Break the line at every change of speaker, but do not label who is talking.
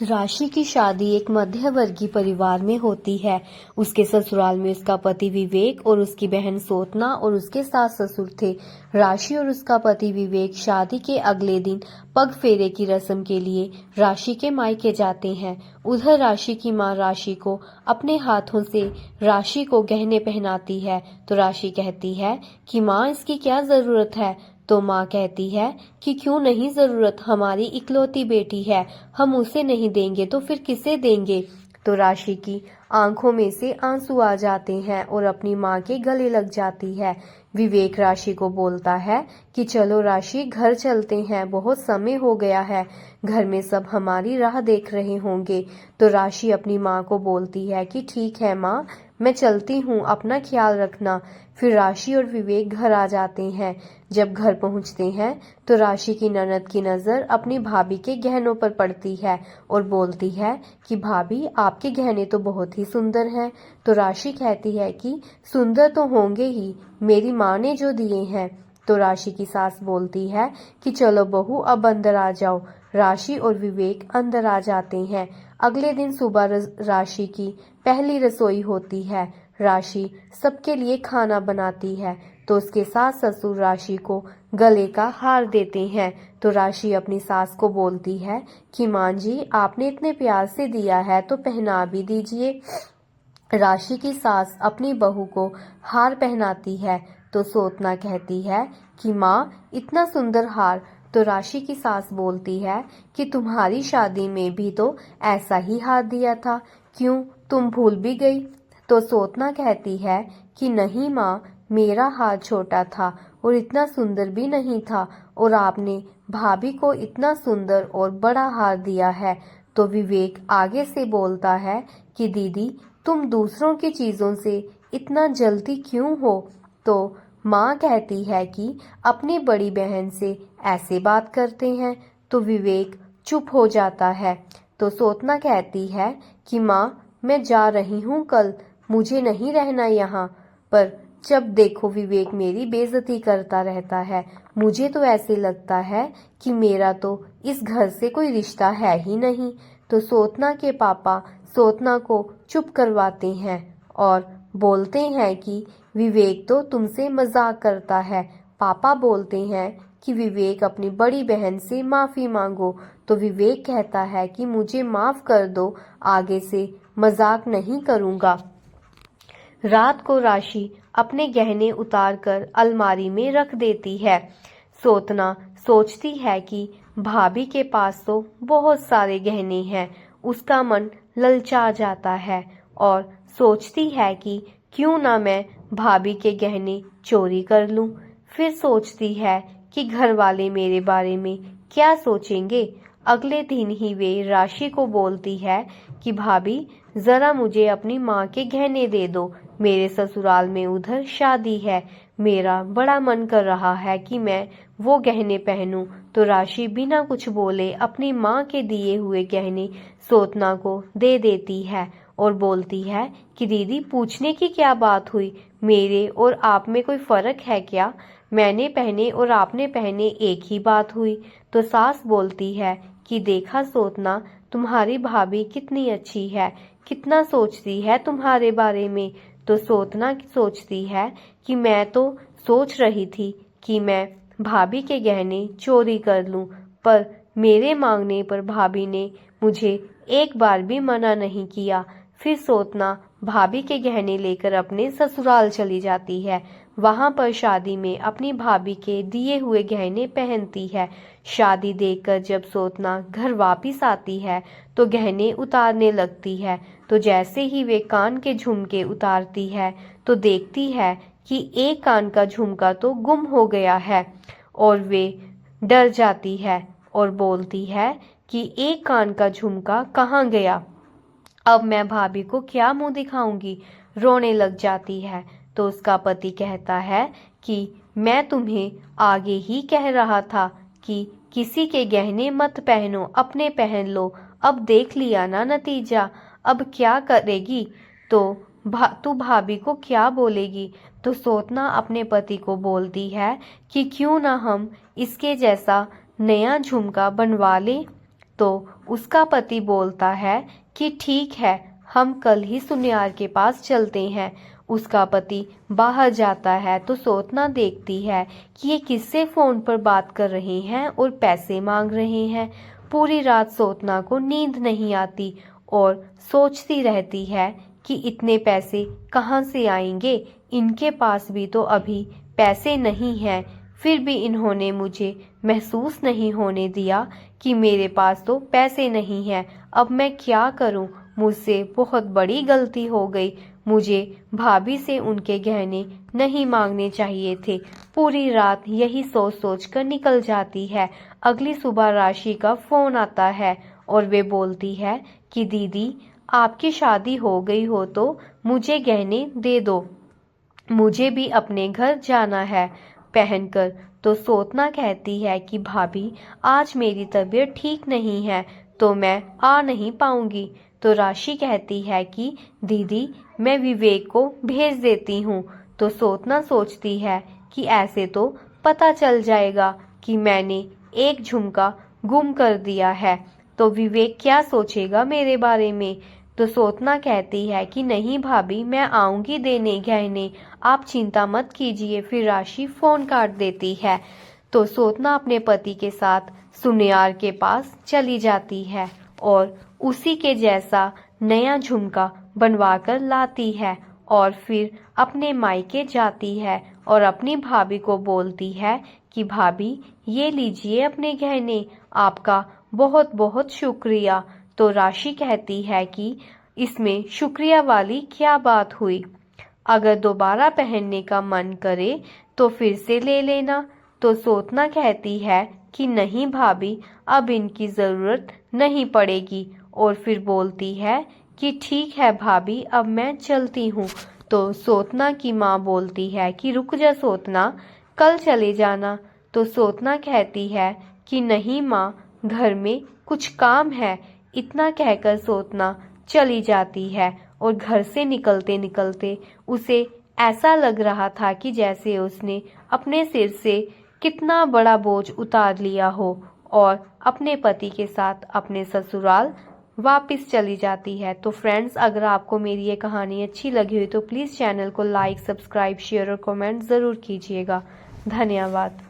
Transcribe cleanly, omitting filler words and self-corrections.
राशि की शादी एक मध्यवर्गीय परिवार में होती है। उसके ससुराल में उसका पति विवेक और उसकी बहन सोतना और उसके सास ससुर थे। राशि और उसका पति विवेक शादी के अगले दिन पग फेरे की रस्म के लिए राशि के मायके जाते हैं। उधर राशि की मां राशि को अपने हाथों से राशि को गहने पहनाती है। तो राशि कहती है कि मां, इसकी क्या जरूरत है। तो माँ कहती है कि क्यों नहीं जरूरत, हमारी इकलौती बेटी है, हम उसे नहीं देंगे तो फिर किसे देंगे। तो राशि की आंखों में से आंसू आ जाते हैं और अपनी माँ के गले लग जाती है। विवेक राशि को बोलता है कि चलो राशि, घर चलते हैं, बहुत समय हो गया है, घर में सब हमारी राह देख रहे होंगे। तो राशि अपनी माँ को बोलती है कि ठीक है माँ, मैं चलती हूँ, अपना ख्याल रखना। फिर राशि और विवेक घर आ जाते हैं। जब घर पहुंचते हैं तो राशि की ननद की नजर अपनी भाभी के गहनों पर पड़ती है और बोलती है कि भाभी, आपके गहने तो बहुत ही सुंदर हैं। तो राशि कहती है कि सुंदर तो होंगे ही, मेरी माँ ने जो दिए हैं। तो राशि की सास बोलती है कि चलो बहू, अब अंदर आ जाओ। राशि और विवेक अंदर आ जाते हैं। अगले दिन सुबह राशि की पहली रसोई होती है। राशि सबके लिए खाना बनाती है। तो उसके सास ससुर राशि को गले का हार देते हैं। तो राशि अपनी सास को बोलती है कि माँ जी, आपने इतने प्यार से दिया है तो पहना भी दीजिए। राशि की सास अपनी बहू को हार पहनाती है। तो सोतना कहती है कि माँ, इतना सुंदर हार। तो राशि की सास बोलती है कि तुम्हारी शादी में भी तो ऐसा ही हार दिया था, क्यों, तुम भूल भी गई। तो सोतना कहती है कि नहीं माँ, मेरा हार छोटा था और इतना सुंदर भी नहीं था, और आपने भाभी को इतना सुंदर और बड़ा हार दिया है। तो विवेक आगे से बोलता है कि दीदी, तुम दूसरों की चीजों से इतना जलती क्यों हो। तो माँ कहती है कि अपनी बड़ी बहन से ऐसे बात करते हैं। तो विवेक चुप हो जाता है। तो सोतना कहती है कि माँ, मैं जा रही हूँ कल, मुझे नहीं रहना यहाँ पर। जब देखो विवेक मेरी बेइज्जती करता रहता है, मुझे तो ऐसे लगता है कि मेरा तो इस घर से कोई रिश्ता है ही नहीं। तो सोतना के पापा सोतना को चुप करवाते हैं और बोलते हैं कि विवेक तो तुमसे मजाक करता है। पापा बोलते हैं कि विवेक अपनी बड़ी बहन से माफी मांगो। तो विवेक कहता है कि मुझे माफ कर दो, आगे से मजाक नहीं करूंगा। रात को राशि अपने गहने उतारकर अलमारी में रख देती है। सोतना सोचती है कि भाभी के पास तो बहुत सारे गहने हैं। उसका मन ललचा जाता है और सोचती है कि क्यों ना मैं भाभी के गहने चोरी कर लूं। फिर सोचती है कि घर वाले मेरे बारे में क्या सोचेंगे। अगले दिन ही वे राशि को बोलती है कि भाभी, जरा मुझे अपनी माँ के गहने दे दो, मेरे ससुराल में उधर शादी है, मेरा बड़ा मन कर रहा है कि मैं वो गहने पहनूं। तो राशि बिना कुछ बोले अपनी माँ के दिए हुए गहने सोतना को दे देती है और बोलती है कि दीदी, पूछने की क्या बात हुई, मेरे और आप में कोई फर्क है क्या, मैंने पहने और आपने पहने एक ही बात हुई। तो सास बोलती है कि देखा सोतना, तुम्हारी भाभी कितनी अच्छी है, कितना सोचती है तुम्हारे बारे में। तो सोतना सोचती है कि मैं तो सोच रही थी कि मैं भाभी के गहने चोरी कर लूं, पर मेरे मांगने पर भाभी ने मुझे एक बार भी मना नहीं किया। फिर सोतना भाभी के गहने लेकर अपने ससुराल चली जाती है। वहां पर शादी में अपनी भाभी के दिए हुए गहने पहनती है। शादी देखकर जब सोतना घर वापिस आती है तो गहने उतारने लगती है। तो जैसे ही वे कान के झुमके उतारती है तो देखती है कि एक कान का झुमका तो गुम हो गया है और वे डर जाती है और बोलती है कि एक कान का झुमका कहाँ गया, अब मैं भाभी को क्या मुंह दिखाऊंगी। रोने लग जाती है। तो उसका पति कहता है कि मैं तुम्हें आगे ही कह रहा था कि किसी के गहने मत पहनो, अपने पहन लो, अब देख लिया ना नतीजा, अब क्या करेगी। तो तू भाभी को क्या बोलेगी। तो सोतना अपने पति को बोलती है कि क्यों ना हम इसके जैसा नया झुमका बनवा लें, तो उसका पति बोलता है कि ठीक है, हम कल ही सुनियार के पास चलते हैं। उसका पति बाहर जाता है तो सोतना देखती है कि ये किससे फोन पर बात कर रहे हैं और पैसे मांग रहे हैं। पूरी रात सोतना को नींद नहीं आती और सोचती रहती है कि इतने पैसे कहाँ से आएंगे, इनके पास भी तो अभी पैसे नहीं हैं। फिर भी इन्होंने मुझे महसूस नहीं होने दिया कि मेरे पास तो पैसे नहीं हैं। अब मैं क्या करूं? मुझसे बहुत बड़ी गलती हो गई। मुझे भाभी से उनके गहने नहीं मांगने चाहिए थे। पूरी रात यही सोच सोच कर निकल जाती है। अगली सुबह राशि का फोन आता है और वे बोलती है कि दीदी, आपकी शादी हो गई हो तो मुझे गहने दे दो, मुझे भी अपने घर जाना है पहनकर। तो सोतना कहती है कि भाभी, आज मेरी तबीयत ठीक नहीं है तो मैं आ नहीं पाऊंगी। तो राशि कहती है कि दीदी, मैं विवेक को भेज देती हूँ। तो सोतना सोचती है कि ऐसे तो पता चल जाएगा कि मैंने एक झुमका गुम कर दिया है, तो विवेक क्या सोचेगा मेरे बारे में। तो सोतना कहती है कि नहीं भाभी, मैं आऊंगी देने गहने, आप चिंता मत कीजिए। फिर राशि फोन काट देती है। तो सोतना अपने पति के साथ सुनियार के पास चली जाती है और उसी के जैसा नया झुमका बनवाकर लाती है और फिर अपने मायके जाती है और अपनी भाभी को बोलती है कि भाभी, ये लीजिए अपने गहने, आपका बहुत बहुत शुक्रिया। तो राशि कहती है कि इसमें शुक्रिया वाली क्या बात हुई, अगर दोबारा पहनने का मन करे तो फिर से ले लेना। तो सोतना कहती है कि नहीं भाभी, अब इनकी ज़रूरत नहीं पड़ेगी और फिर बोलती है कि ठीक है भाभी, अब मैं चलती हूँ। तो सोतना की माँ बोलती है कि रुक जा सोतना, कल चले जाना। तो सोतना कहती है कि नहीं माँ, घर में कुछ काम है। इतना कहकर सोतना चली जाती है और घर से निकलते निकलते उसे ऐसा लग रहा था कि जैसे उसने अपने सिर से कितना बड़ा बोझ उतार लिया हो और अपने पति के साथ अपने ससुराल वापस चली जाती है। तो फ्रेंड्स, अगर आपको मेरी ये कहानी अच्छी लगी हुई तो प्लीज़ चैनल को लाइक, सब्सक्राइब, शेयर और कमेंट ज़रूर कीजिएगा। धन्यवाद।